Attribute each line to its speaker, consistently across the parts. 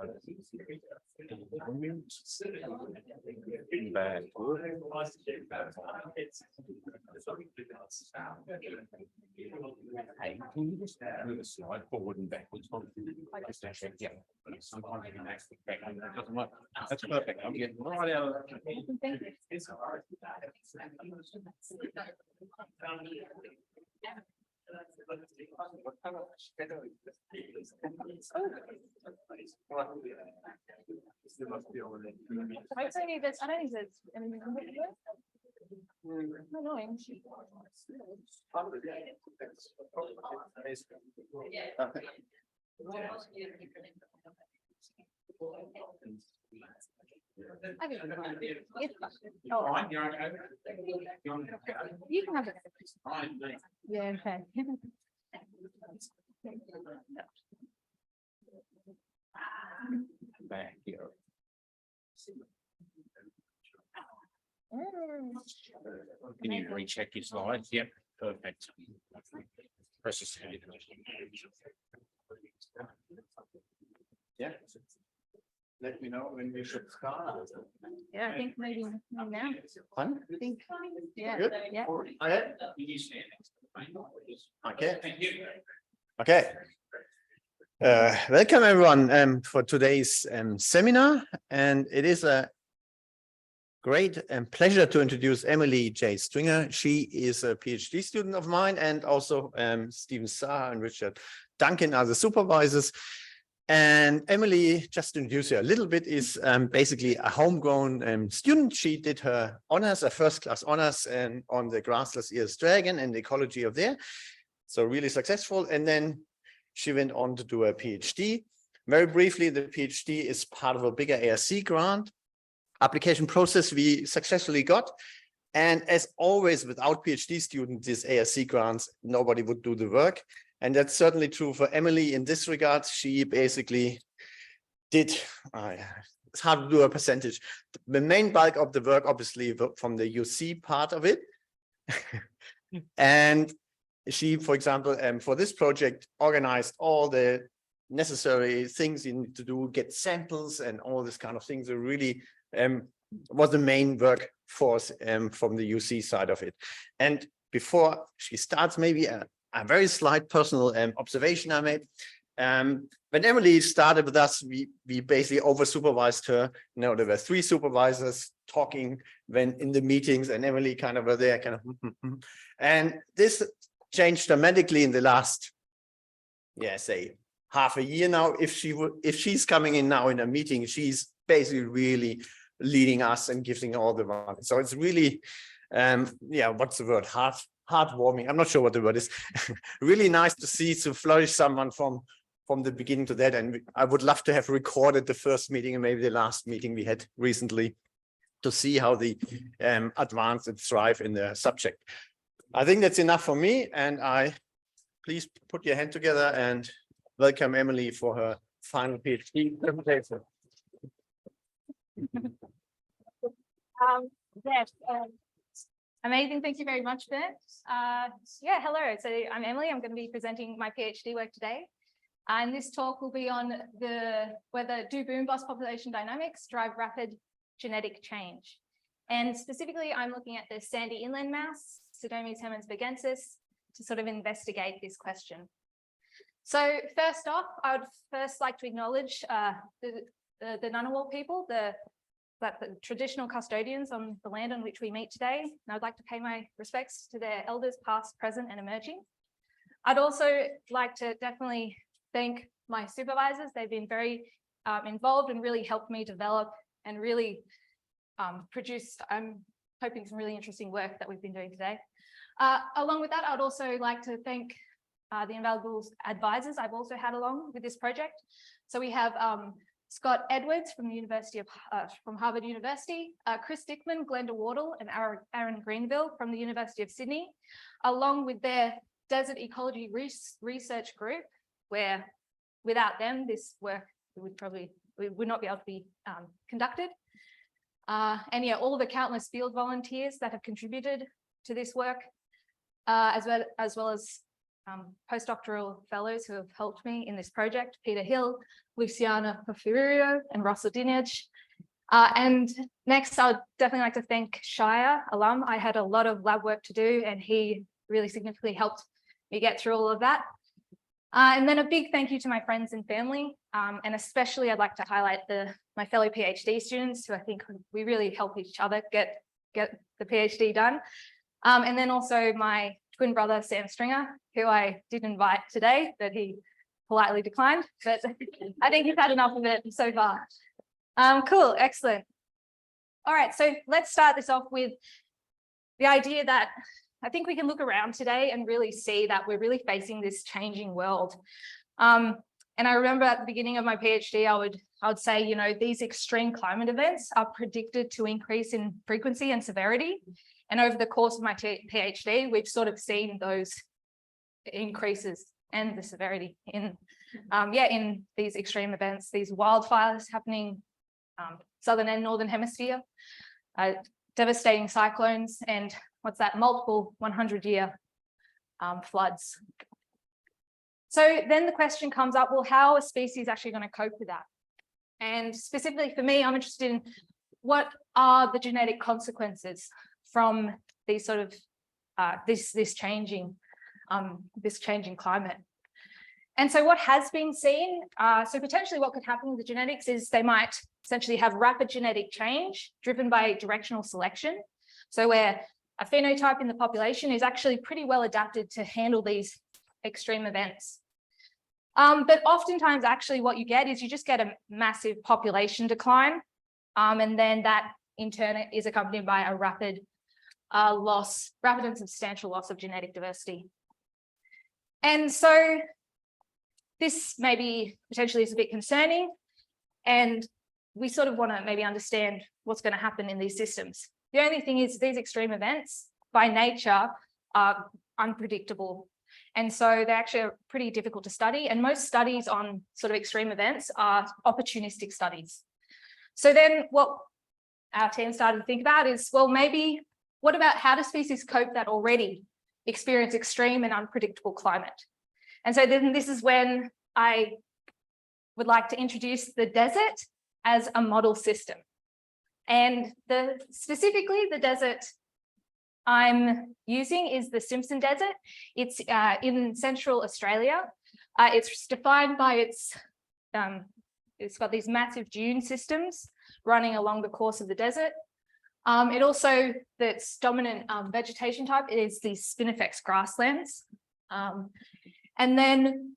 Speaker 1: Hey, can you just move a slide forward and backwards? Yeah. Sometimes you can actually back and it doesn't work. That's perfect. I'm getting right out of
Speaker 2: I don't think there's anything. Annoying. You can have it. Yeah, okay.
Speaker 1: back here. Can you recheck your slides? Yep, perfect. Persist.
Speaker 3: Yeah. Let me know when we should start.
Speaker 2: Yeah, I think maybe now.
Speaker 3: Fun?
Speaker 2: I think. Yeah.
Speaker 3: Good?
Speaker 2: Yeah.
Speaker 3: Okay. Okay. Welcome everyone for today's seminar, and it is a great pleasure to introduce Emily J. Stringer. She is a PhD student of mine, and also Stephen Saar and Richard Duncan are the supervisors. And Emily, just to introduce her a little bit, is basically a homegrown student. She did her honors, a first-class honors, on the grassless ears dragon and the ecology of there. So really successful. And then she went on to do a PhD. Very briefly, the PhD is part of a bigger ARC grant application process we successfully got. And as always, without PhD students, these ARC grants, nobody would do the work. And that's certainly true for Emily in this regard. She basically did, it's hard to do a percentage. The main bulk of the work, obviously, from the UC part of it. And she, for example, for this project, organized all the necessary things you need to do, get samples and all this kind of things. So really was the main workforce from the UC side of it. And before she starts, maybe a very slight personal observation I made. When Emily started with us, we basically over-supervised her. You know, there were 3 supervisors talking when in the meetings, and Emily kind of were there, kind of, and this changed dramatically in the last, say, half a year now. If she's coming in now in a meeting, she's basically really leading us and giving all the work. So it's really, what's the word? Heartwarming. I'm not sure what the word is. Really nice to see, to flourish someone from the beginning to that. And I would love to have recorded the first meeting and maybe the last meeting we had recently to see how the advance and thrive in the subject. I think that's enough for me. And please put your hand together and welcome Emily for her final PhD presentation.
Speaker 2: Yes. Amazing. Thank you very much, Bert. Hello. So I'm Emily. I'm going to be presenting my PhD work today. And this talk will be on whether do boom bust population dynamics drive rapid genetic change. And specifically, I'm looking at the sandy inland mouse, Pseudomys hemensbergensis, to sort of investigate this question. So first off, I would first like to acknowledge the Ngunnawal people, the traditional custodians on the land on which we meet today. And I'd like to pay my respects to their elders, past, present, and emerging. I'd also like to definitely thank my supervisors. They've been very involved and really helped me develop and really produce, I'm hoping, some really interesting work that we've been doing today. Along with that, I'd also like to thank the invaluable advisors I've also had along with this project. So we have Scott Edwards from the from Harvard University, Chris Dickman, Glenda Wardle, and Aaron Greenville from the University of Sydney, along with their Desert Ecology Research Group, where without them, this work would not be able to be conducted. And yeah, all the countless field volunteers that have contributed to this work, as well as postdoctoral fellows who have helped me in this project: Peter Hill, Luciana Porfirio, and Russell Dinage. And next, I'd definitely like to thank Shire alum. I had a lot of lab work to do, and he really significantly helped me get through all of that. And then a big thank you to my friends and family, and especially I'd like to highlight my fellow PhD students, who I think we really help each other get the PhD done. And then also my twin brother, Sam Stringer, who I did invite today, but he politely declined, but I think he's had enough of it so far. Cool, excellent. All right, so let's start this off with the idea that I think we can look around today and really see that we're really facing this changing world. And I remember at the beginning of my PhD, I would say, you know, these extreme climate events are predicted to increase in frequency and severity. And over the course of my PhD, we've sort of seen those increases and the severity in these extreme events, these wildfires happening southern and northern hemisphere, devastating cyclones, and multiple 100-year floods. So then the question comes up, well, how are species actually going to cope with that? And specifically for me, I'm interested in what are the genetic consequences from these sort of this changing climate. And so what has been seen, so potentially what could happen with the genetics is they might essentially have rapid genetic change driven by directional selection. So where a phenotype in the population is actually pretty well adapted to handle these extreme events. But oftentimes actually what you get is you just get a massive population decline. And then that in turn is accompanied by a rapid and substantial loss of genetic diversity. And so this maybe potentially is a bit concerning, and we sort of want to maybe understand what's going to happen in these systems. The only thing is these extreme events by nature are unpredictable. And so they're actually pretty difficult to study. And most studies on sort of extreme events are opportunistic studies. So then what our team started to think about is, well, maybe what about how do species cope that already experience extreme and unpredictable climate? And so then this is when I would like to introduce the desert as a model system. And specifically the desert I'm using is the Simpson Desert. It's in central Australia. It's defined by it's got these massive dune systems running along the course of the desert. It also, its dominant vegetation type is these spinifex grasslands. And then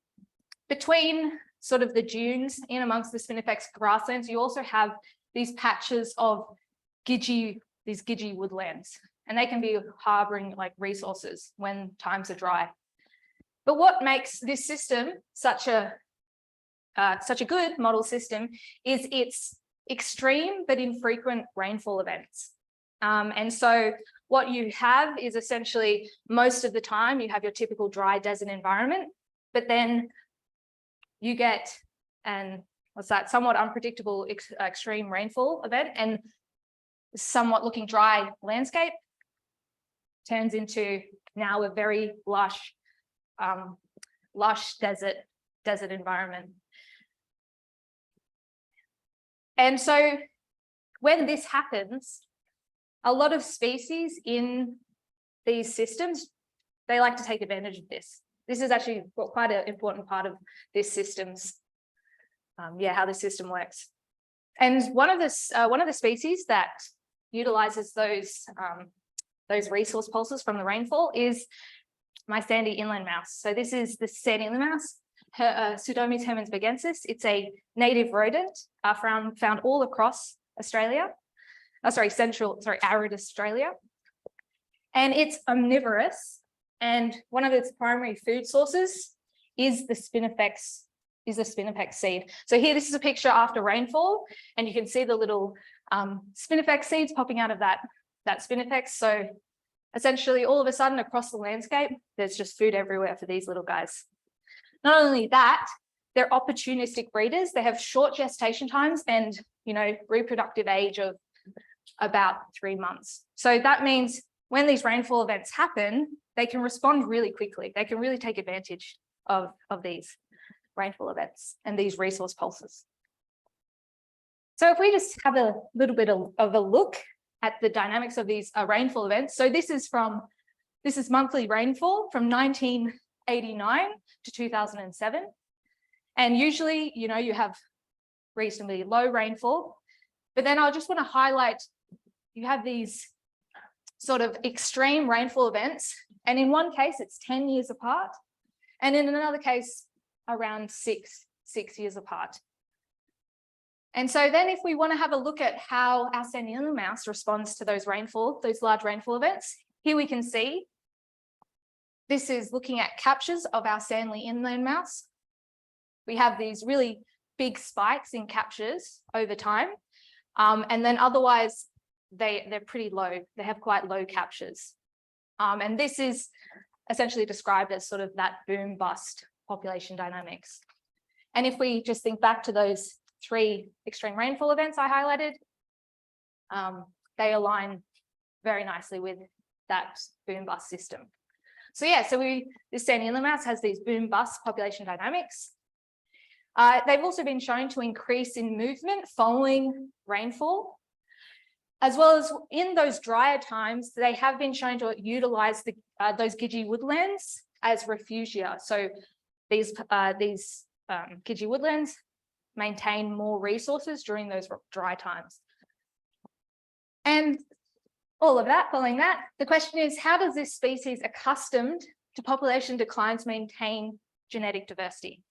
Speaker 2: between sort of the dunes in amongst the spinifex grasslands, you also have these patches of these gidgee woodlands, and they can be harboring like resources when times are dry. But what makes this system such a good model system is its extreme but infrequent rainfall events. And so what you have is essentially most of the time you have your typical dry desert environment, but then you get somewhat unpredictable extreme rainfall event, and somewhat looking dry landscape turns into now a very lush desert environment. And so when this happens, a lot of species in these systems, they like to take advantage of this. This is actually quite an important part of this system's, how the system works. And one of the species that utilizes those resource pulses from the rainfall is my sandy inland mouse. So this is the sandy inland mouse, Pseudomys hermansburgensis. It's a native rodent found all across Australia. Arid Australia. And it's omnivorous, and one of its primary food sources is the spinifex seed. So here, this is a picture after rainfall, and you can see the little spinifex seeds popping out of that spinifex. So essentially all of a sudden across the landscape, there's just food everywhere for these little guys. Not only that, they're opportunistic breeders. They have short gestation times and, reproductive age of about 3 months. So that means when these rainfall events happen, they can respond really quickly. They can really take advantage of these rainfall events and these resource pulses. So if we just have a little bit of a look at the dynamics of these rainfall events. So this is monthly rainfall from 1989 to 2007. And usually, you have reasonably low rainfall, but then I just want to highlight, you have these sort of extreme rainfall events. And in one case, it's 10 years apart. And in another case, around six years apart. And so then if we want to have a look at how our sandy inland mouse responds to those large rainfall events, here we can see, this is looking at captures of our sandy inland mouse. We have these really big spikes in captures over time. And then otherwise, they're pretty low. They have quite low captures. And this is essentially described as sort of that boom bust population dynamics. And if we just think back to those 3 extreme rainfall events I highlighted, they align very nicely with that boom bust system. So yeah, this sandy inland mouse has these boom bust population dynamics. They've also been shown to increase in movement following rainfall, as well as in those drier times, they have been shown to utilize those gidgee woodlands as refugia. So these gidgee woodlands maintain more resources during those dry times. And all of that, following that, the question is, how does this species accustomed to population declines maintain genetic diversity?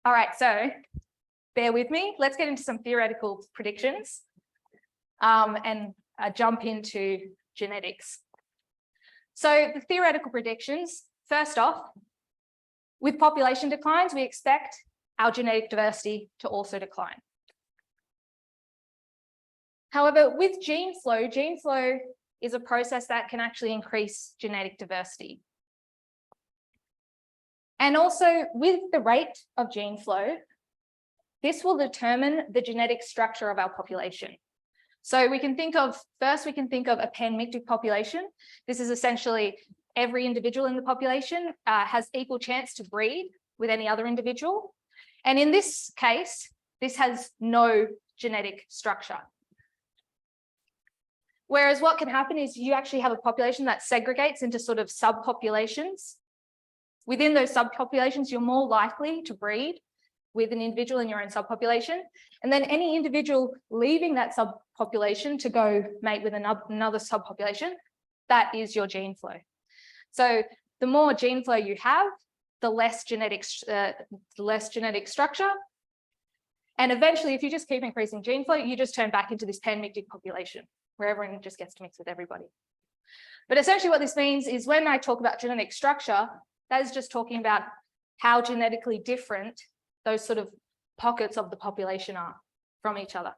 Speaker 2: All right, so bear with me. Let's get into some theoretical predictions and jump into genetics. So the theoretical predictions, first off, with population declines, we expect our genetic diversity to also decline. However, with gene flow is a process that can actually increase genetic diversity. And also with the rate of gene flow, this will determine the genetic structure of our population. So we can think of a panmictic population. This is essentially every individual in the population has equal chance to breed with any other individual. And in this case, this has no genetic structure. Whereas what can happen is you actually have a population that segregates into sort of subpopulations. Within those subpopulations, you're more likely to breed with an individual in your own subpopulation. And then any individual leaving that subpopulation to go mate with another subpopulation, that is your gene flow. So the more gene flow you have, the less genetic structure. And eventually, if you just keep increasing gene flow, you just turn back into this panmictic population where everyone just gets to mix with everybody. But essentially what this means is when I talk about genetic structure, that is just talking about how genetically different those sort of pockets of the population are from each other.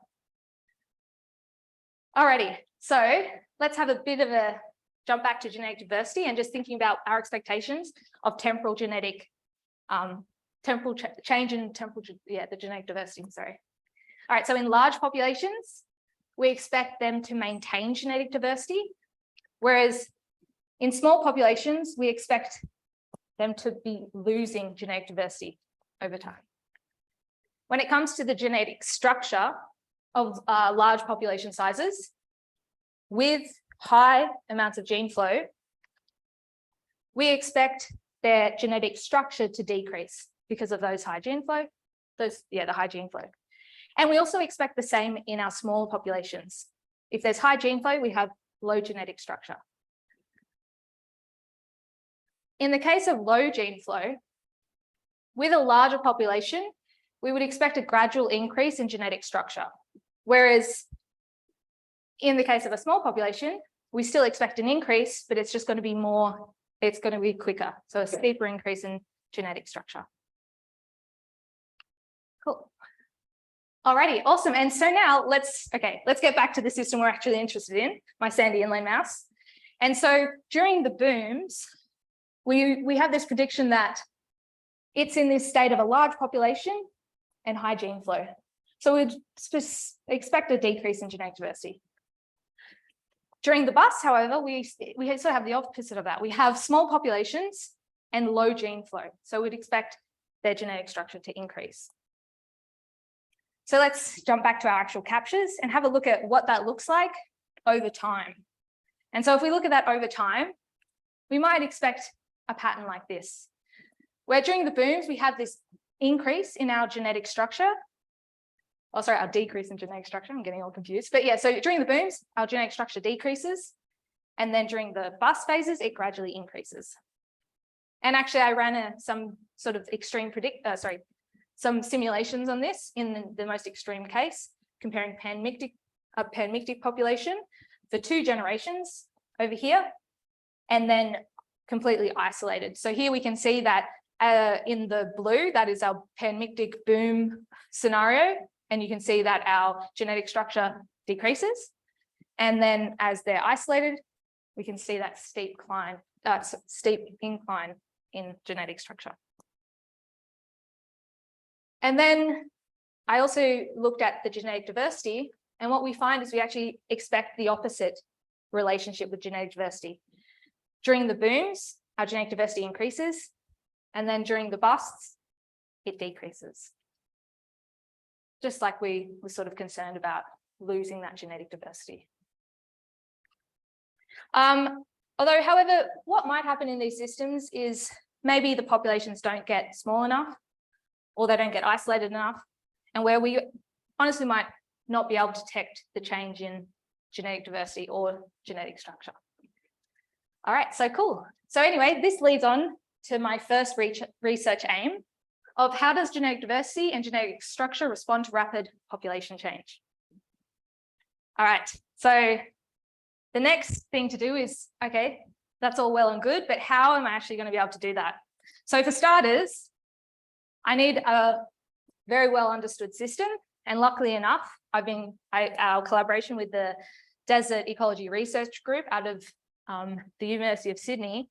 Speaker 2: Alrighty, so let's have a bit of a jump back to genetic diversity and just thinking about our expectations of temporal genetic, the genetic diversity, sorry. All right, so in large populations, we expect them to maintain genetic diversity, whereas in small populations, we expect them to be losing genetic diversity over time. When it comes to the genetic structure of large population sizes, with high amounts of gene flow, we expect their genetic structure to decrease because of those high gene flow, the high gene flow. And we also expect the same in our small populations. If there's high gene flow, we have low genetic structure. In the case of low gene flow, with a larger population, we would expect a gradual increase in genetic structure. Whereas in the case of a small population, we still expect an increase, but it's just going to be it's going to be quicker. So a steeper increase in genetic structure. Cool. Alrighty, awesome. And so now let's get back to the system we're actually interested in, my sandy inland mouse. And so during the booms, we have this prediction that it's in this state of a large population and high gene flow. So we'd expect a decrease in genetic diversity. During the bust, however, we sort of have the opposite of that. We have small populations and low gene flow. So we'd expect their genetic structure to increase. So let's jump back to our actual captures and have a look at what that looks like over time. And so if we look at that over time, we might expect a pattern like this, where during the booms, we have this increase in our genetic structure. Oh, sorry, our decrease in genetic structure. I'm getting all confused. But yeah, so during the booms, our genetic structure decreases. And then during the bust phases, it gradually increases. And actually, I ran some sort of extreme some simulations on this in the most extreme case, comparing pan-mictic population for 2 generations over here, and then completely isolated. So here we can see that in the blue, that is our pan-mictic boom scenario, and you can see that our genetic structure decreases. And then as they're isolated, we can see that steep incline in genetic structure. And then I also looked at the genetic diversity, and what we find is we actually expect the opposite relationship with genetic diversity. During the booms, our genetic diversity increases, and then during the busts, it decreases. Just like we were sort of concerned about losing that genetic diversity. Although, however, what might happen in these systems is maybe the populations don't get small enough, or they don't get isolated enough, and where we honestly might not be able to detect the change in genetic diversity or genetic structure. All right, so cool. So anyway, this leads on to my first research aim of how does genetic diversity and genetic structure respond to rapid population change? All right, so the next thing to do is, okay, that's all well and good, but how am I actually going to be able to do that? So for starters, I need a very well understood system. And luckily enough, our collaboration with the Desert Ecology Research Group out of the University of Sydney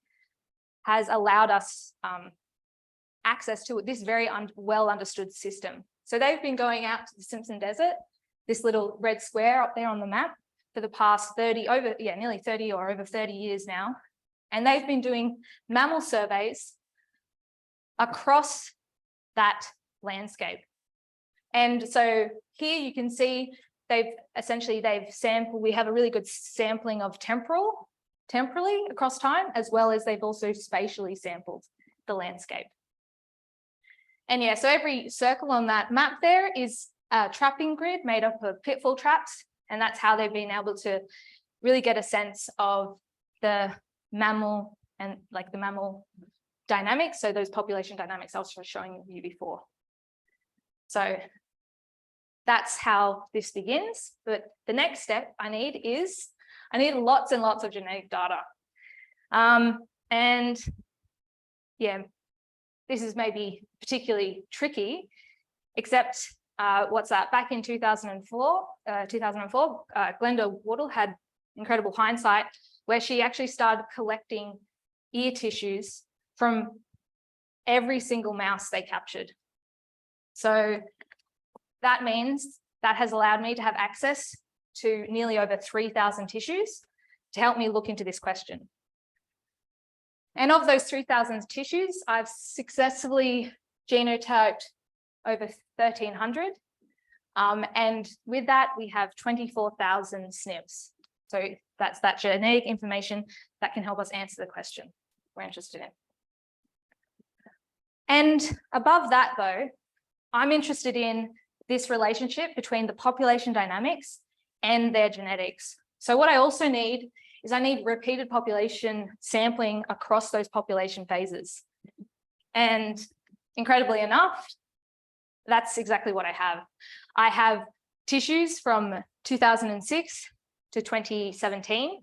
Speaker 2: has allowed us access to this very well understood system. So they've been going out to the Simpson Desert, this little red square up there on the map, for the past nearly 30 or over 30 years now. And they've been doing mammal surveys across that landscape. And so here you can see they've sampled, we have a really good sampling of temporally across time, as well as they've also spatially sampled the landscape. And yeah, so every circle on that map there is a trapping grid made up of pitfall traps, and that's how they've been able to really get a sense of the mammal and like the mammal dynamics, so those population dynamics I was showing you before. So that's how this begins. But the next step I need lots and lots of genetic data. And yeah, this is maybe particularly tricky, except back in 2004, Glenda Wardle had incredible hindsight where she actually started collecting ear tissues from every single mouse they captured. So that means that has allowed me to have access to nearly over 3,000 tissues to help me look into this question. And of those 3,000 tissues, I've successfully genotyped over 1,300. And with that, we have 24,000 SNPs. So that's that genetic information that can help us answer the question we're interested in. And above that, though, I'm interested in this relationship between the population dynamics and their genetics. So what I also need is I need repeated population sampling across those population phases. And incredibly enough, that's exactly what I have. I have tissues from 2006 to 2017.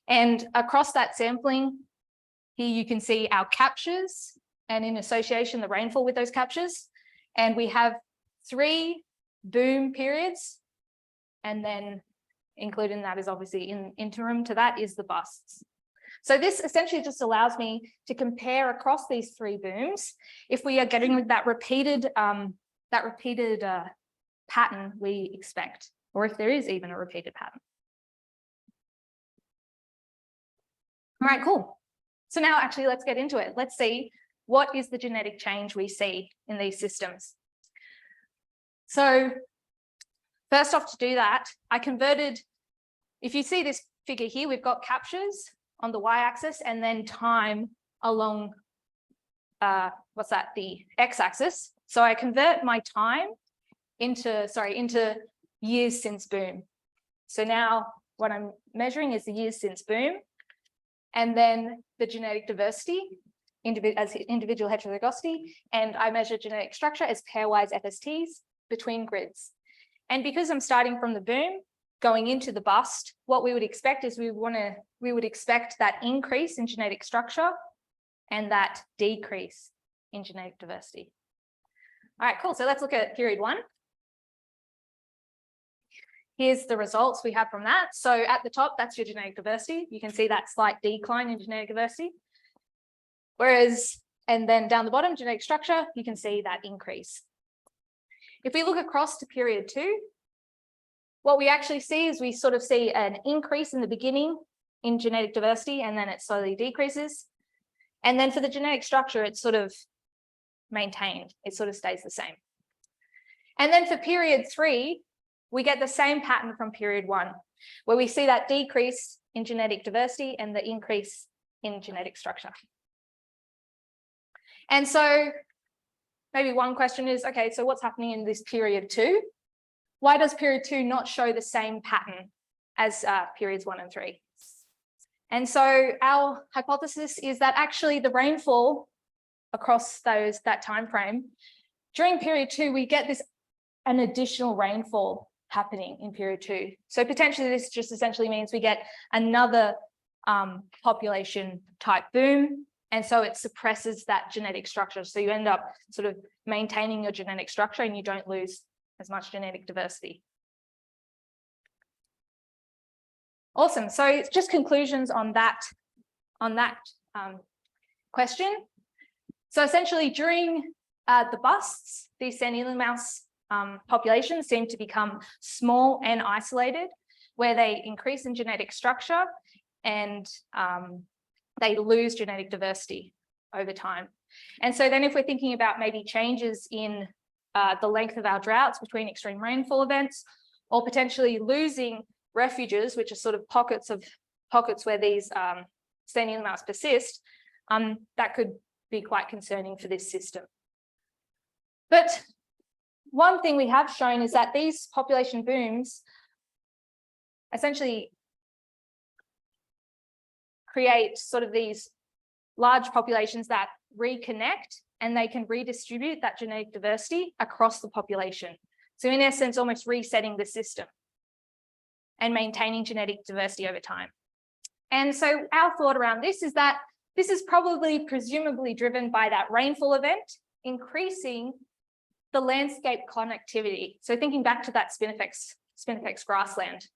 Speaker 2: And across that sampling, here you can see our captures and in association, the rainfall with those captures. And we have 3 boom periods. And then included in that is obviously in interim to that is the busts. So this essentially just allows me to compare across these 3 booms if we are getting that repeated pattern we expect, or if there is even a repeated pattern. All right, cool. So now actually let's get into it. Let's see what is the genetic change we see in these systems. So first off, to do that, I converted, if you see this figure here, we've got captures on the y-axis and then time along, the x-axis. So I convert my time into years since boom. So now what I'm measuring is the years since boom, and then the genetic diversity as individual heterozygosity, and I measure genetic structure as pairwise FSTs between grids. And because I'm starting from the boom, going into the bust, what we would expect is we would expect that increase in genetic structure and that decrease in genetic diversity. All right, cool. So let's look at period 1. Here's the results we have from that. So at the top, that's your genetic diversity. You can see that slight decline in genetic diversity. And then down the bottom, genetic structure, you can see that increase. If we look across to period 2, what we actually see is we sort of see an increase in the beginning in genetic diversity, and then it slowly decreases. And then for the genetic structure, it's sort of maintained. It sort of stays the same. And then for period 3, we get the same pattern from period 1, where we see that decrease in genetic diversity and the increase in genetic structure. And so maybe one question is, okay, so what's happening in this period 2? Why does period 2 not show the same pattern as periods 1 and 3? And so our hypothesis is that actually the rainfall across that time frame, during period 2, we get an additional rainfall happening in period 2. So potentially this just essentially means we get another population type boom. And so it suppresses that genetic structure. So you end up sort of maintaining your genetic structure and you don't lose as much genetic diversity. Awesome. So it's just conclusions on that question. So essentially during the busts, these Sandinian mouse populations seem to become small and isolated, where they increase in genetic structure and they lose genetic diversity over time. And so then if we're thinking about maybe changes in the length of our droughts between extreme rainfall events, or potentially losing refuges, which are sort of pockets where these Sandinian mouse persist, that could be quite concerning for this system. But one thing we have shown is that these population booms essentially create sort of these large populations that reconnect, and they can redistribute that genetic diversity across the population. So in essence, almost resetting the system and maintaining genetic diversity over time. And so our thought around this is that this is probably presumably driven by that rainfall event, increasing the landscape connectivity. So thinking back to that spinifex grassland.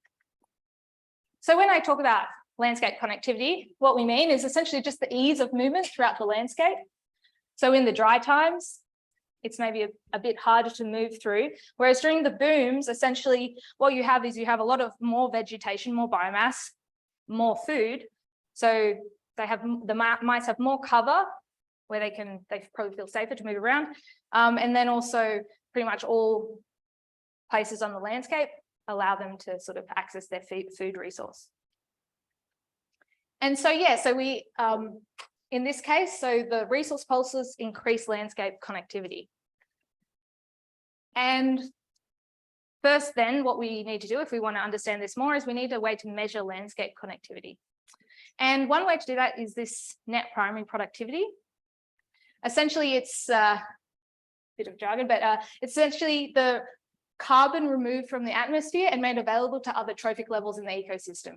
Speaker 2: So when I talk about landscape connectivity, what we mean is essentially just the ease of movement throughout the landscape. So in the dry times, it's maybe a bit harder to move through, whereas during the booms, essentially what you have is you have a lot of more vegetation, more biomass, more food. So the mice have more cover where they probably feel safer to move around. And then also pretty much all places on the landscape allow them to sort of access their food resource. And so, yeah, so we, in this case, so the resource pulses increase landscape connectivity. And first then, what we need to do if we want to understand this more is we need a way to measure landscape connectivity. And one way to do that is this net primary productivity. Essentially, it's a bit of jargon, but it's essentially the carbon removed from the atmosphere and made available to other trophic levels in the ecosystem.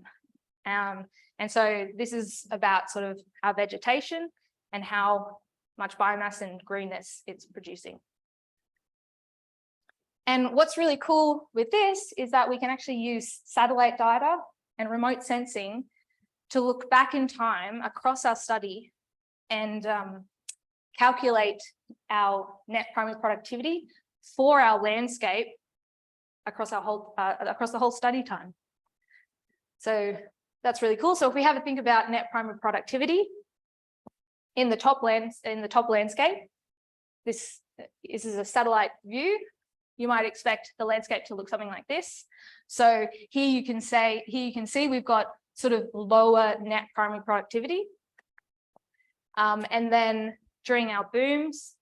Speaker 2: And so this is about sort of our vegetation and how much biomass and greenness it's producing. And what's really cool with this is that we can actually use satellite data and remote sensing to look back in time across our study and calculate our net primary productivity for our landscape across the whole study time. So that's really cool. So if we have a think about net primary productivity in the top landscape, this is a satellite view. You might expect the landscape to look something like this. So here you can see we've got sort of lower net primary productivity. And then during our booms,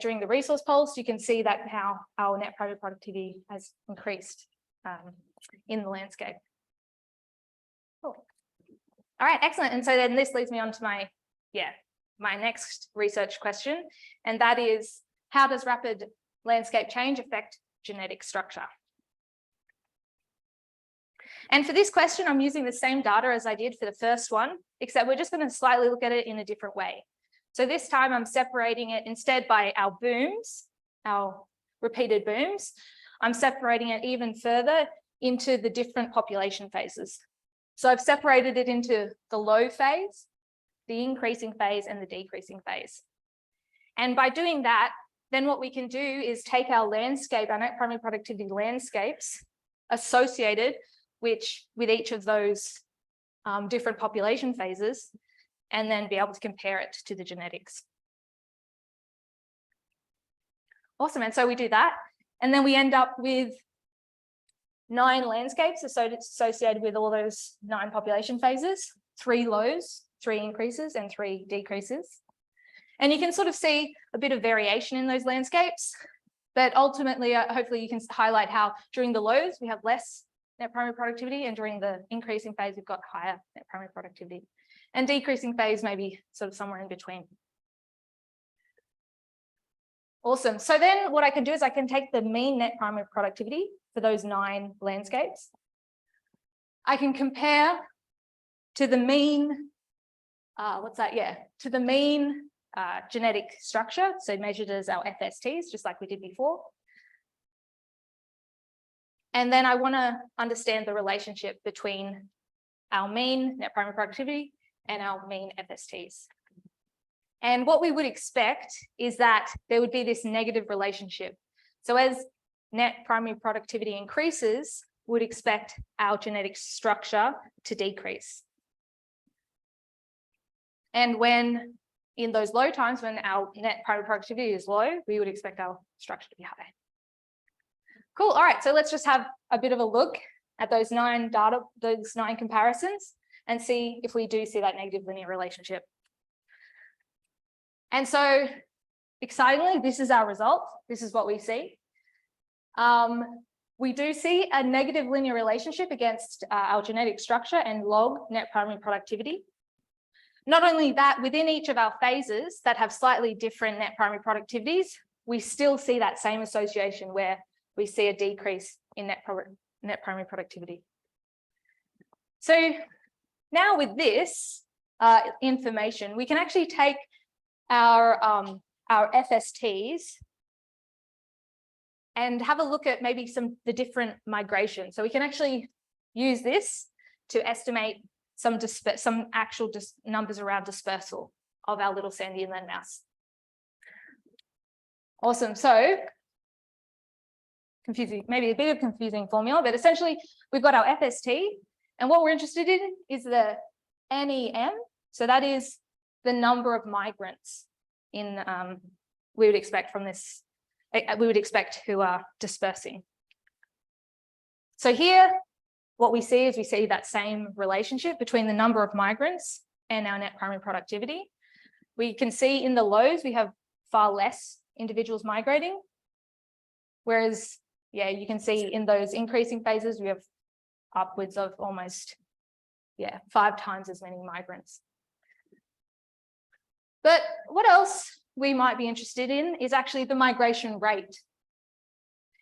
Speaker 2: during the resource pulse, you can see that how our net primary productivity has increased in the landscape. Cool. All right, excellent. And so then this leads me on to my next research question, and that is, how does rapid landscape change affect genetic structure? And for this question, I'm using the same data as I did for the first one, except we're just going to slightly look at it in a different way. So this time I'm separating it instead by our booms, our repeated booms. I'm separating it even further into the different population phases. So I've separated it into the low phase, the increasing phase, and the decreasing phase. And by doing that, then what we can do is take our landscape, our net primary productivity landscapes associated with each of those different population phases, and then be able to compare it to the genetics. Awesome, and so we do that, and then we end up with 9 landscapes associated with all those 9 population phases, 3 lows, 3 increases, and 3 decreases. And you can sort of see a bit of variation in those landscapes, but ultimately, hopefully you can highlight how during the lows, we have less net primary productivity, and during the increasing phase, we've got higher net primary productivity. And decreasing phase maybe sort of somewhere in between. Awesome. So then what I can do is I can take the mean net primary productivity for those 9 landscapes. I can compare to the mean, to the mean genetic structure, so measured as our FSTs, just like we did before. And then I want to understand the relationship between our mean net primary productivity and our mean FSTs. And what we would expect is that there would be this negative relationship. So as net primary productivity increases, we'd expect our genetic structure to decrease. And when in those low times, when our net primary productivity is low, we would expect our structure to be high. Cool. All right. So let's just have a bit of a look at those 9 comparisons and see if we do see that negative linear relationship. And so excitingly, this is our result. This is what we see. We do see a negative linear relationship against our genetic structure and log net primary productivity. Not only that, within each of our phases that have slightly different net primary productivities, we still see that same association where we see a decrease in net primary productivity. So now with this information, we can actually take our FSTs and have a look at maybe the different migration. So we can actually use this to estimate some actual numbers around dispersal of our little sandy inland mouse. Awesome. So confusing, maybe a bit of confusing formula, but essentially we've got our FST, and what we're interested in is the NEM. So that is the number of migrants in we would expect from this, we would expect who are dispersing. So here, what we see is we see that same relationship between the number of migrants and our net primary productivity. We can see in the lows, we have far less individuals migrating, whereas, yeah, you can see in those increasing phases, we have upwards of almost, 5 times as many migrants. But what else we might be interested in is actually the migration rate.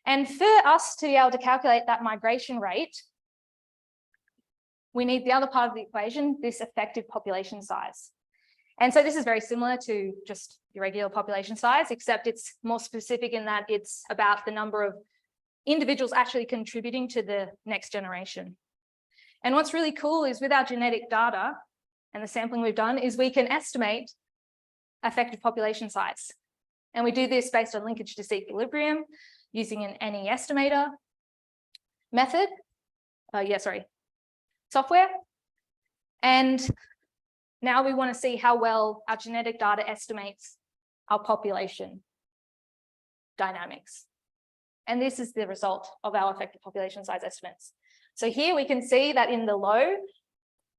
Speaker 2: And for us to be able to calculate that migration rate, we need the other part of the equation, this effective population size. And so this is very similar to just your regular population size, except it's more specific in that it's about the number of individuals actually contributing to the next generation. And what's really cool is with our genetic data and the sampling we've done is we can estimate effective population size. And we do this based on linkage disequilibrium using an NE estimator method. So software. And now we want to see how well our genetic data estimates our population dynamics. And this is the result of our effective population size estimates. So here we can see that in the low,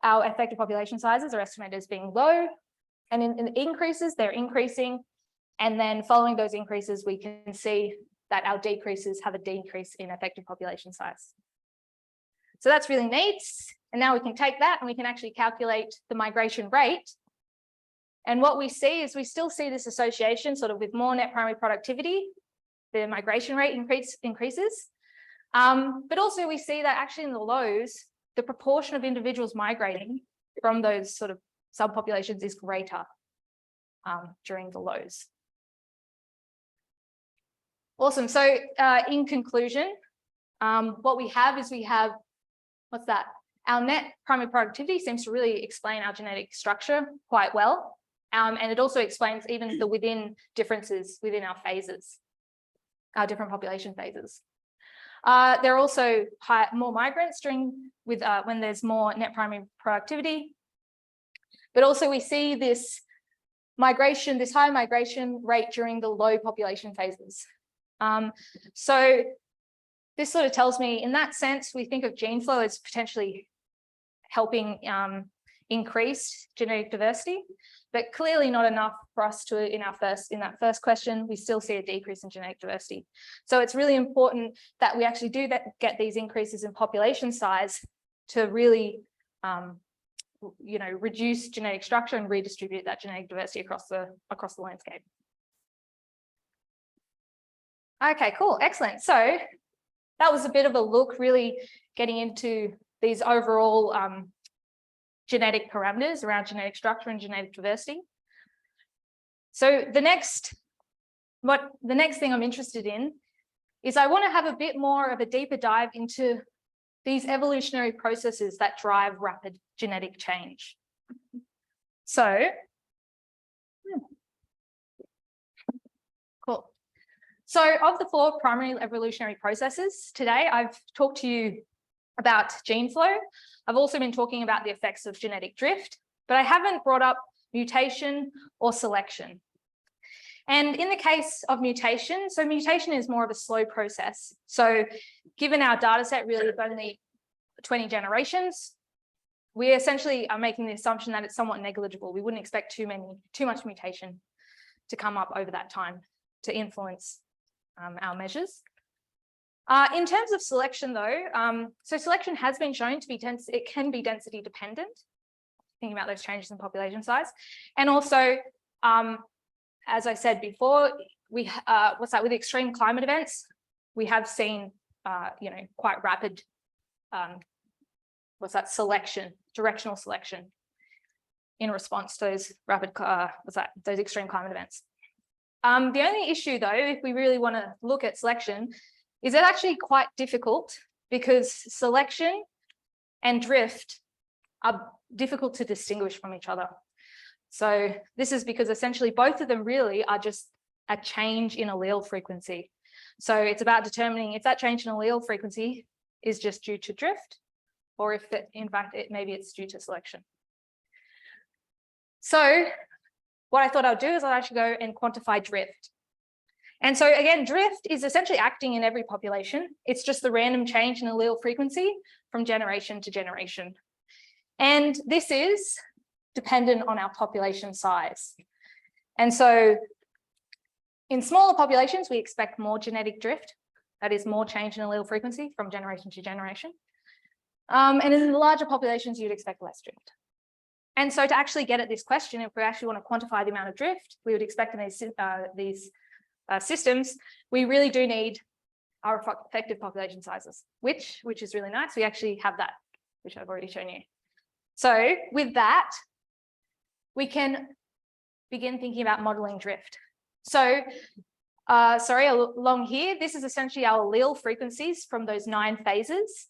Speaker 2: our effective population sizes are estimated as being low, and in increases, they're increasing. And then following those increases, we can see that our decreases have a decrease in effective population size. So that's really neat. And now we can take that and we can actually calculate the migration rate. And what we see is we still see this association sort of with more net primary productivity, the migration rate increases. But also we see that actually in the lows, the proportion of individuals migrating from those sort of subpopulations is greater during the lows. Awesome. So in conclusion, what we have is what's that? Our net primary productivity seems to really explain our genetic structure quite well. And it also explains even the within differences within our phases, our different population phases. There are also more migrants when there's more net primary productivity. But also we see this migration, this high migration rate during the low population phases. So this sort of tells me, in that sense, we think of gene flow as potentially helping increase genetic diversity, but clearly not enough for us to, in that first question, we still see a decrease in genetic diversity. So it's really important that we actually do get these increases in population size to really, reduce genetic structure and redistribute that genetic diversity across the landscape. Okay, cool, excellent. So that was a bit of a look, really getting into these overall genetic parameters around genetic structure and genetic diversity. So the next thing I'm interested in is I want to have a bit more of a deeper dive into these evolutionary processes that drive rapid genetic change. So, cool. So of the 4 primary evolutionary processes, today I've talked to you about gene flow. I've also been talking about the effects of genetic drift, but I haven't brought up mutation or selection. And in the case of mutation, so mutation is more of a slow process. So given our data set really of only 20 generations, we essentially are making the assumption that it's somewhat negligible. We wouldn't expect too much mutation to come up over that time to influence our measures. In terms of selection though, so selection has been shown to be it can be density dependent, thinking about those changes in population size. And also, as I said before, with extreme climate events, we have seen, quite rapid, selection, directional selection in response to those rapid, those extreme climate events. The only issue though, if we really want to look at selection, is it actually quite difficult because selection and drift are difficult to distinguish from each other. So this is because essentially both of them really are just a change in allele frequency. So it's about determining if that change in allele frequency is just due to drift, or if in fact maybe it's due to selection. So what I thought I'd do is I'll actually go and quantify drift. And so again, drift is essentially acting in every population. It's just the random change in allele frequency from generation to generation. And this is dependent on our population size. And so in smaller populations, we expect more genetic drift, that is more change in allele frequency from generation to generation. And in the larger populations, you'd expect less drift. And so to actually get at this question, if we actually want to quantify the amount of drift we would expect in these systems, we really do need our effective population sizes, which is really nice. We actually have that, which I've already shown you. So with that, we can begin thinking about modeling drift. So, along here, this is essentially our allele frequencies from those 9 phases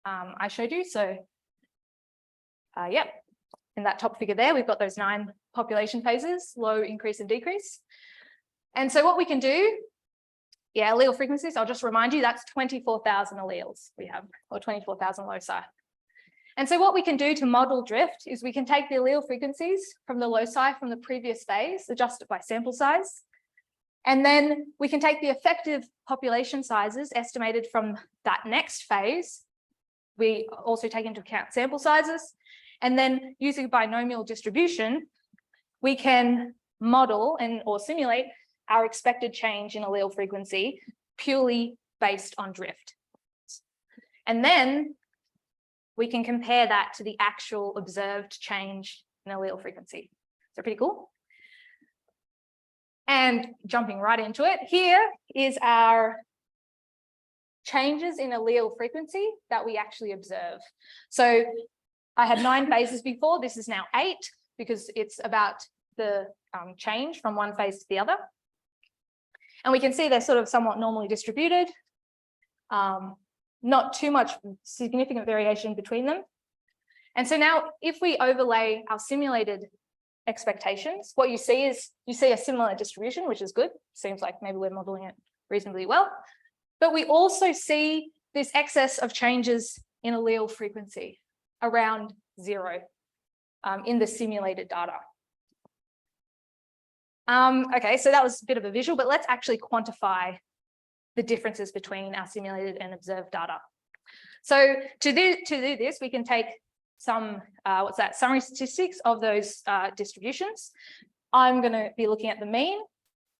Speaker 2: I showed you. So, in that top figure there, we've got those 9 population phases, low, increase, and decrease. And so what we can do, allele frequencies, I'll just remind you, that's 24,000 alleles we have, or 24,000 loci. And so what we can do to model drift is we can take the allele frequencies from the loci from the previous phase, adjust it by sample size. And then we can take the effective population sizes estimated from that next phase. We also take into account sample sizes. And then using binomial distribution, we can model or simulate our expected change in allele frequency purely based on drift. And then we can compare that to the actual observed change in allele frequency. So pretty cool. And jumping right into it, here is our changes in allele frequency that we actually observe. So I had 9 phases before, this is now 8 because it's about the change from one phase to the other. And we can see they're sort of somewhat normally distributed, not too much significant variation between them. And so now if we overlay our simulated expectations, what you see is a similar distribution, which is good. Seems like maybe we're modeling it reasonably well. But we also see this excess of changes in allele frequency around 0 in the simulated data. Okay, so that was a bit of a visual, but let's actually quantify the differences between our simulated and observed data. So to do this, we can take some, summary statistics of those distributions. I'm going to be looking at the mean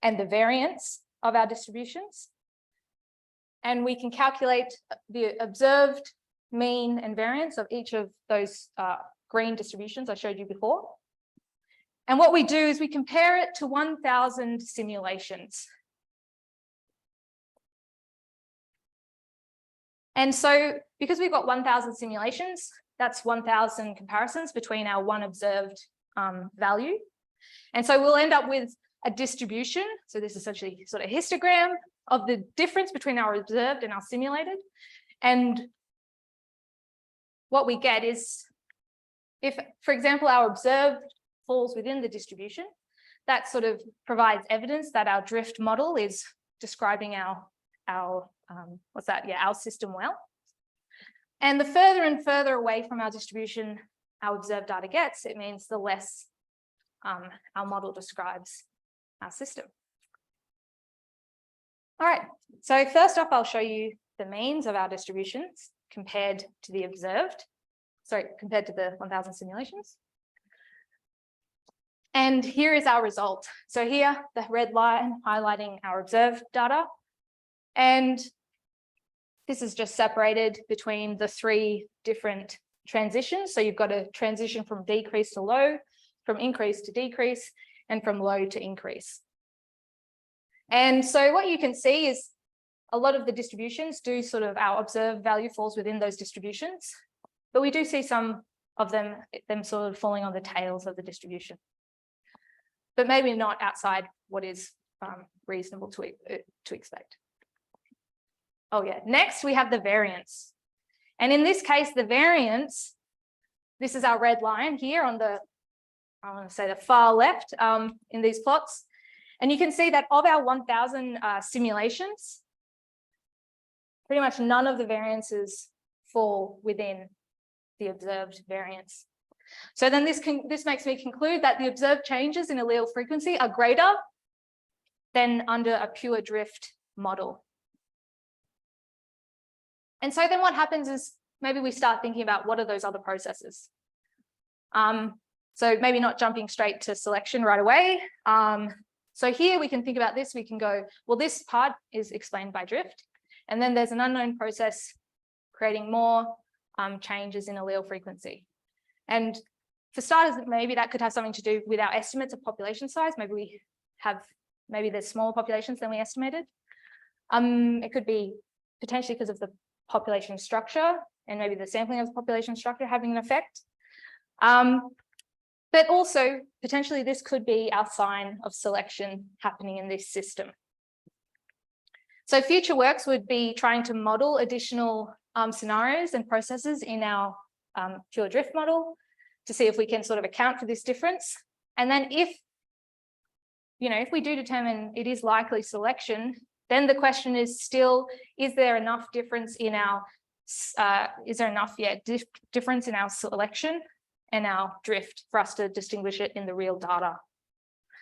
Speaker 2: and the variance of our distributions. And we can calculate the observed mean and variance of each of those green distributions I showed you before. And what we do is we compare it to 1,000 simulations. And so because we've got 1,000 simulations, that's 1,000 comparisons between our one observed value. And so we'll end up with a distribution. So this is essentially sort of a histogram of the difference between our observed and our simulated. And what we get is if, for example, our observed falls within the distribution, that sort of provides evidence that our drift model is describing our system well. And the further and further away from our distribution our observed data gets, it means the less our model describes our system. All right, so first off, I'll show you the means of our distributions compared to the compared to the 1,000 simulations. And here is our result. So here, the red line highlighting our observed data. And this is just separated between the 3 different transitions. So you've got a transition from decrease to low, from increase to decrease, and from low to increase. And so what you can see is a lot of the distributions do sort of, our observed value falls within those distributions, but we do see some of them sort of falling on the tails of the distribution, but maybe not outside what is reasonable to expect. Oh yeah, next we have the variance. And in this case, the variance, this is our red line here on the, I want to say the far left in these plots. And you can see that of our 1,000 simulations, pretty much none of the variances fall within the observed variance. So then this makes me conclude that the observed changes in allele frequency are greater than under a pure drift model. And so then what happens is maybe we start thinking about what are those other processes. So maybe not jumping straight to selection right away. So here we can think about this. We can go, well, this part is explained by drift. And then there's an unknown process creating more changes in allele frequency. And for starters, maybe that could have something to do with our estimates of population size. Maybe there's smaller populations than we estimated. It could be potentially because of the population structure and maybe the sampling of the population structure having an effect. But also potentially this could be our sign of selection happening in this system. So future works would be trying to model additional scenarios and processes in our pure drift model to see if we can sort of account for this difference. And then if we do determine it is likely selection, then the question is still, is there enough difference in our is there enough difference in our selection and our drift for us to distinguish it in the real data?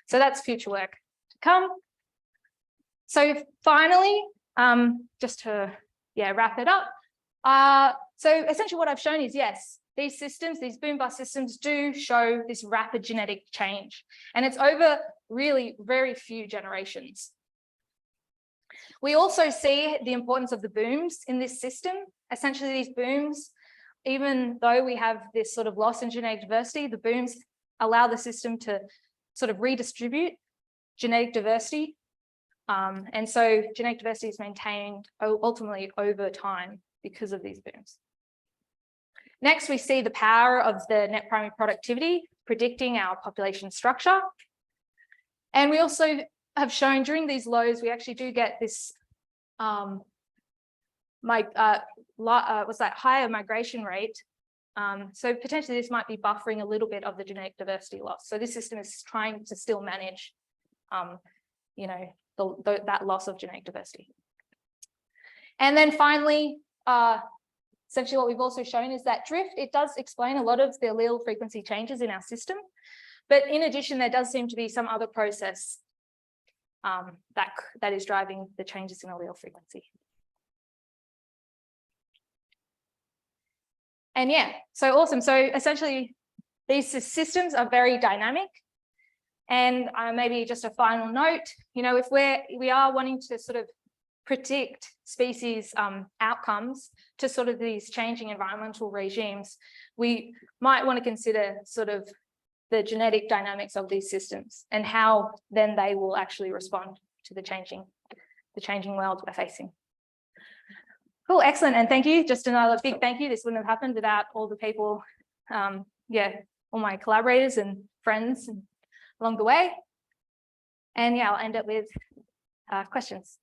Speaker 2: So that's future work to come. So finally, just to wrap it up. So essentially what I've shown is, yes, these systems, these boom bust systems do show this rapid genetic change, and it's over really very few generations. We also see the importance of the booms in this system. Essentially, these booms, even though we have this sort of loss in genetic diversity, the booms allow the system to sort of redistribute genetic diversity. And so genetic diversity is maintained ultimately over time because of these booms. Next, we see the power of the net primary productivity predicting our population structure. And we also have shown during these lows, we actually do get this higher migration rate. So potentially this might be buffering a little bit of the genetic diversity loss. So this system is trying to still manage, that loss of genetic diversity. And then finally, essentially what we've also shown is that drift, it does explain a lot of the allele frequency changes in our system. But in addition, there does seem to be some other process that is driving the changes in allele frequency. And so awesome. So essentially, these systems are very dynamic. And maybe just a final note, if we are wanting to sort of predict species outcomes to sort of these changing environmental regimes, we might want to consider sort of the genetic dynamics of these systems and how then they will actually respond to the changing world we're facing. Cool, excellent, and thank you. Just another big thank you. This wouldn't have happened without all the people, all my collaborators and friends along the way. And I'll end it with questions.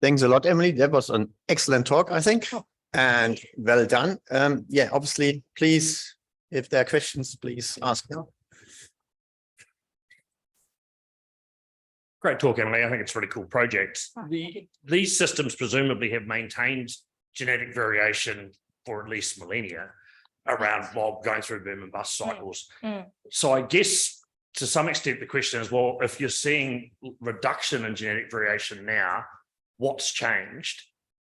Speaker 3: Thanks a lot, Emily. That was an excellent talk, I think, and well done. Obviously, please, if there are questions, please ask now.
Speaker 4: Great talk, Emily. I think it's a really cool project. These systems presumably have maintained genetic variation for at least millennia around while going through boom and bust cycles. So I guess to some extent the question is, well, if you're seeing reduction in genetic variation now, what's changed?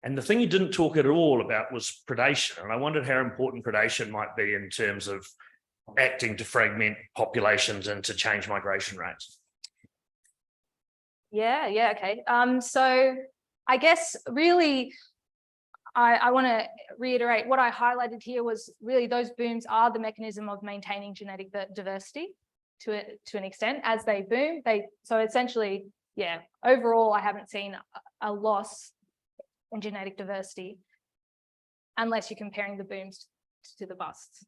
Speaker 4: And the thing you didn't talk at all about was predation. And I wondered how important predation might be in terms of acting to fragment populations and to change migration rates.
Speaker 2: Okay. So I guess really, I want to reiterate what I highlighted here was really those booms are the mechanism of maintaining genetic diversity to an extent as they boom. So essentially, overall, I haven't seen a loss in genetic diversity unless you're comparing the booms to the busts.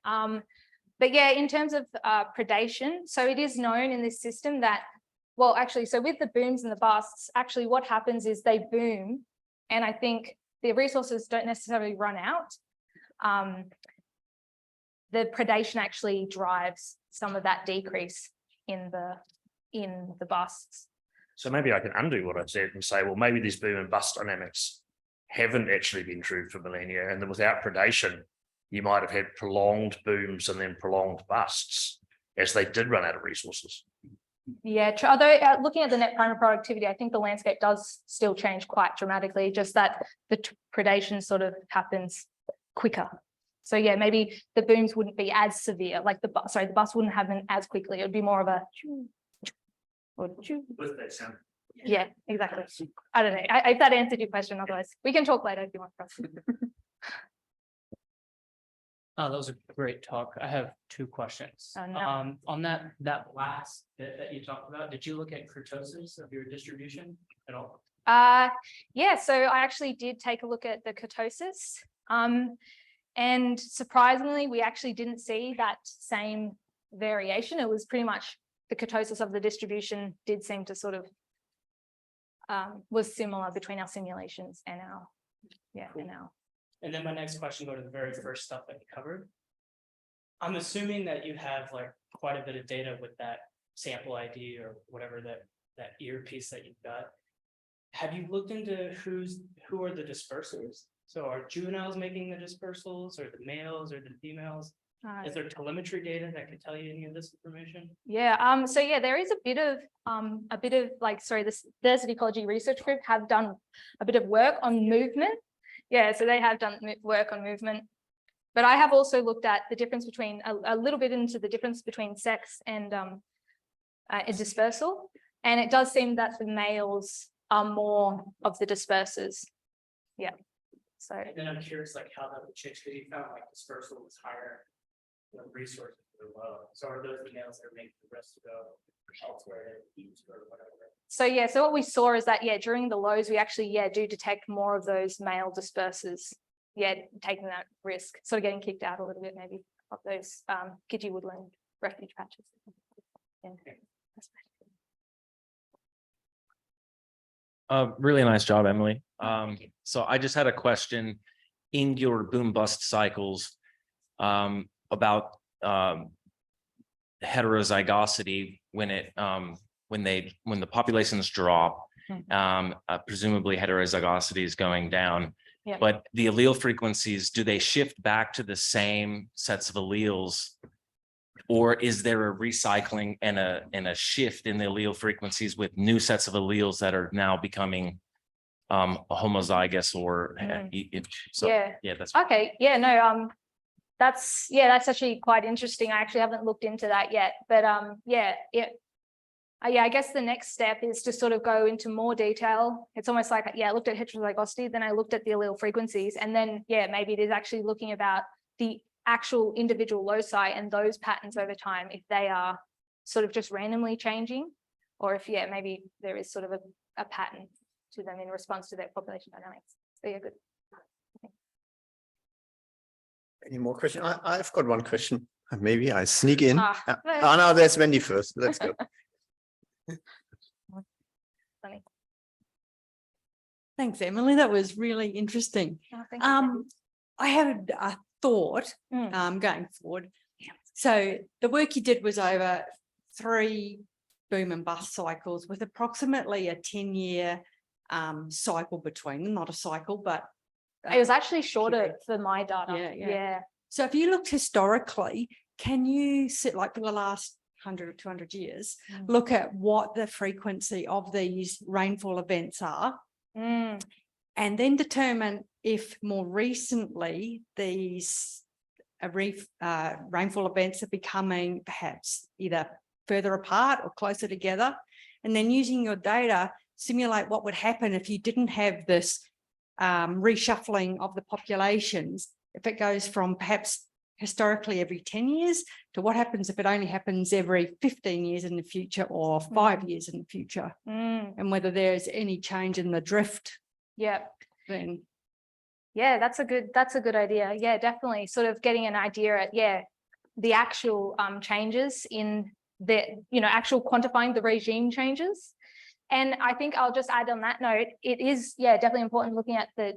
Speaker 2: But in terms of predation, so it is known in this system that, well, actually, so with the booms and the busts, actually what happens is they boom, and I think the resources don't necessarily run out. The predation actually drives some of that decrease in the busts.
Speaker 4: So maybe I can undo what I said and say, well, maybe these boom and bust dynamics haven't actually been true for millennia, and then without predation, you might have had prolonged booms and then prolonged busts as they did run out of resources.
Speaker 2: Although looking at the net primary productivity, I think the landscape does still change quite dramatically, just that the predation sort of happens quicker. So maybe the booms wouldn't be as severe, like the bust wouldn't happen as quickly. It would be more of a
Speaker 4: With that sound.
Speaker 2: Yeah, exactly. I don't know if that answered your question. Otherwise, we can talk later if you want.
Speaker 5: That was a great talk. I have two questions.
Speaker 2: Oh, no.
Speaker 5: On that last bit that you talked about, did you look at kurtosis of your distribution at all?
Speaker 2: So I actually did take a look at the kurtosis. And surprisingly, we actually didn't see that same variation. It was pretty much the kurtosis of the distribution did seem to sort of was similar between our simulations and our
Speaker 5: Cool. And then my next question go to the very first stuff that you covered. I'm assuming that you have like quite a bit of data with that sample ID or whatever that earpiece that you've got. Have you looked into who are the dispersers? So are juveniles making the dispersals, or the males or the females? Is there telemetry data that can tell you any of this information?
Speaker 2: Yeah, so yeah, there is a bit of like, sorry, this Desert Ecology Research Group have done a bit of work on movement. Yeah, so they have done work on movement. But I have also looked at the difference between a little bit into the difference between sex and a dispersal. And it does seem that the males are more of the dispersers. Yeah. So
Speaker 5: And then I'm curious, like how that would change, because you found like dispersal was higher, resources were low. So are those the males that are making the rest to go elsewhere to eat or whatever?
Speaker 2: so yeah, so what we saw is that, yeah, during the lows, we actually, yeah, do detect more of those male dispersers, yeah, taking that risk, sort of getting kicked out a little bit maybe of those Gidgee woodland refuge patches. Yeah.
Speaker 6: Really nice job, Emily. So I just had a question in your boom bust cycles about heterozygosity when the populations drop. Presumably heterozygosity is going down.
Speaker 2: Yeah.
Speaker 6: But the allele frequencies, do they shift back to the same sets of alleles? Or is there a recycling and a shift in the allele frequencies with new sets of alleles that are now becoming homozygous or so
Speaker 2: Yeah.
Speaker 6: that's
Speaker 2: Okay. Yeah, no, that's actually quite interesting. I actually haven't looked into that yet, but yeah, I guess the next step is to sort of go into more detail. It's almost like, yeah, I looked at heterozygosity, then I looked at the allele frequencies, and then, yeah, maybe it is actually looking about the actual individual loci and those patterns over time, if they are sort of just randomly changing, or if, yeah, maybe there is sort of a pattern to them in response to their population dynamics. So yeah, good.
Speaker 3: Any more questions? I've got one question. Maybe I sneak in.
Speaker 2: Ah.
Speaker 3: Oh, no, there's Wendy first. Let's go.
Speaker 2: Funny.
Speaker 7: Thanks, Emily. That was really interesting.
Speaker 2: Oh, thank you.
Speaker 7: I had a thought going forward. So the work you did was over 3 boom and bust cycles with approximately a 10-year cycle between them, not a cycle, but
Speaker 2: It was actually shorter for my data.
Speaker 7: Yeah. So if you looked historically, can you sit like for the last 100 or 200 years, look at what the frequency of these rainfall events are, and then determine if more recently these rainfall events are becoming perhaps either further apart or closer together, and then using your data, simulate what would happen if you didn't have this reshuffling of the populations, if it goes from perhaps historically every 10 years to what happens if it only happens every 15 years in the future or 5 years in the future, and whether there's any change in the drift.
Speaker 2: Yeah.
Speaker 7: Then
Speaker 2: Yeah, that's a good idea. Yeah, definitely. Sort of getting an idea at, yeah, the actual changes in the, actual quantifying the regime changes. And I think I'll just add on that note, it is, yeah, definitely important looking at the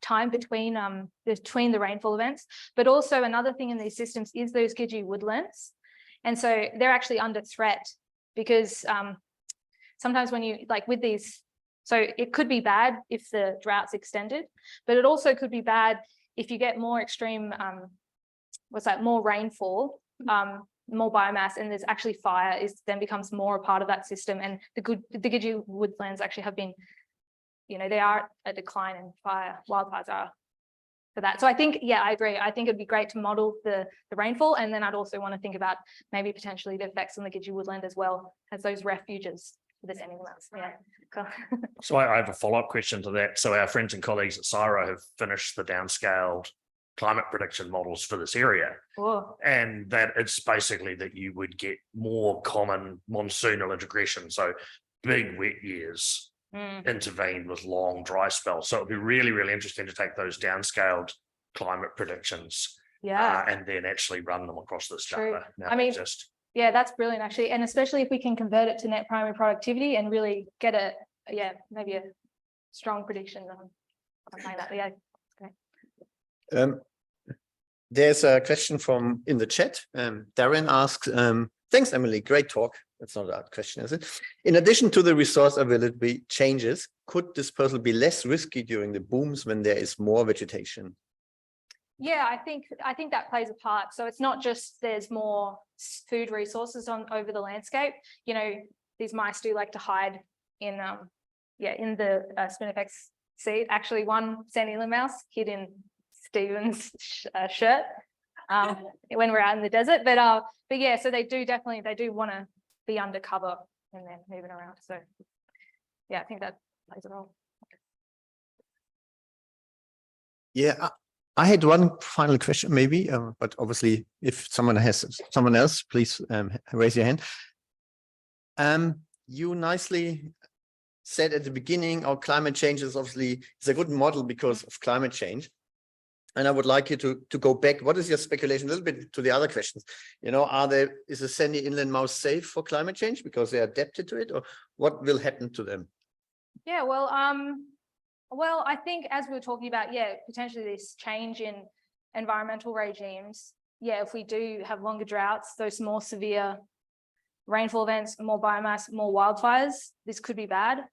Speaker 2: time between the rainfall events, but also another thing in these systems is those Gidgee woodlands. And so they're actually under threat because sometimes when you, like with these, so it could be bad if the drought's extended, but it also could be bad if you get more extreme, more rainfall, more biomass, and there's actually fire then becomes more a part of that system. And the Gidgee woodlands actually have been, they are a decline in wildfires are for that. So I think, yeah, I agree. I think it'd be great to model the rainfall. And then I'd also want to think about maybe potentially the effects on the Gidgee woodland as well as those refuges for this animal mouse. Yeah. Cool.
Speaker 4: So I have a follow-up question to that. So our friends and colleagues at CSIRO have finished the downscaled climate prediction models for this area.
Speaker 2: Cool.
Speaker 4: And that it's basically that you would get more common monsoonal integration. So big wet years intervene with long dry spells. So it'd be really, really interesting to take those downscaled climate predictions and then actually run them across this data.
Speaker 2: I mean, yeah, that's brilliant actually. And especially if we can convert it to net primary productivity and really get maybe a strong prediction on something like that. Yeah, great.
Speaker 3: There's a question from in the chat. Darren asks, thanks, Emily, great talk. That's not a question, is it? In addition to the resource availability changes, could dispersal be less risky during the booms when there is more vegetation?
Speaker 2: Yeah, I think that plays a part. So it's not just there's more food resources over the landscape. You know, these mice do like to hide in the Spinifex seed. Actually, one sandy mouse hid in Stephen's shirt when we're out in the desert. But yeah, so they do want to be undercover and then moving around. So yeah, I think that plays a role.
Speaker 3: Yeah, I had one final question maybe, but obviously if someone else, please raise your hand. You nicely said at the beginning, our climate change is obviously a good model because of climate change. And I would like you to go back. What is your speculation a little bit to the other questions? You know, is a sandy inland mouse safe for climate change because they are adapted to it, or what will happen to them?
Speaker 2: Yeah, well, I think as we were talking about, yeah, potentially this change in environmental regimes. Yeah, if we do have longer droughts, those more severe rainfall events, more biomass, more wildfires, this could be bad.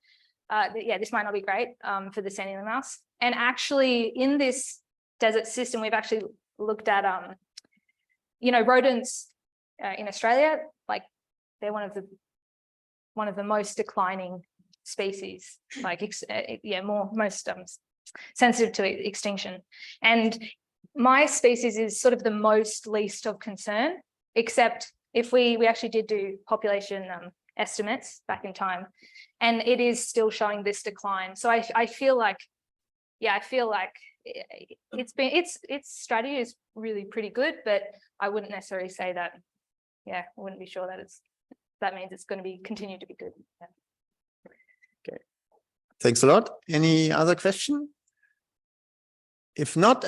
Speaker 2: Yeah, this might not be great for the sandy inland mouse. And actually, in this desert system, we've actually looked at, rodents in Australia, like they're one of the most declining species, like most sensitive to extinction. And my species is sort of the most least of concern, except if we actually did do population estimates back in time, and it is still showing this decline. So I feel like its strategy is really pretty good, but I wouldn't necessarily say that. Yeah, I wouldn't be sure that that means it's going to continue to be good. Yeah.
Speaker 3: Okay, thanks a lot. Any other question? If not,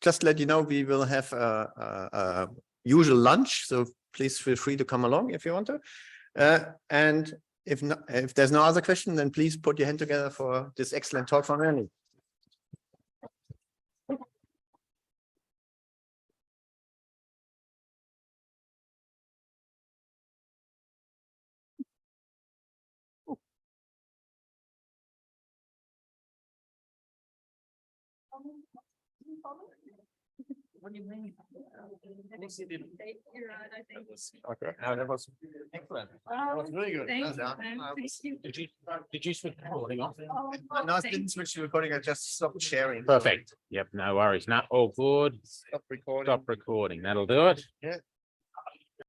Speaker 3: just let you know we will have a usual lunch, so please feel free to come along if you want to. And if there's no other question, then please put your hand together for this excellent talk from Emily.
Speaker 1: What do you mean?
Speaker 3: Okay.
Speaker 1: That was excellent. That was really good. Did you switch the recording off?
Speaker 3: No, I didn't switch the recording. I just stopped sharing.
Speaker 1: Perfect. Yep, no worries. No, all good.
Speaker 3: Stop recording.
Speaker 1: Stop recording. That'll do it.
Speaker 3: Yeah.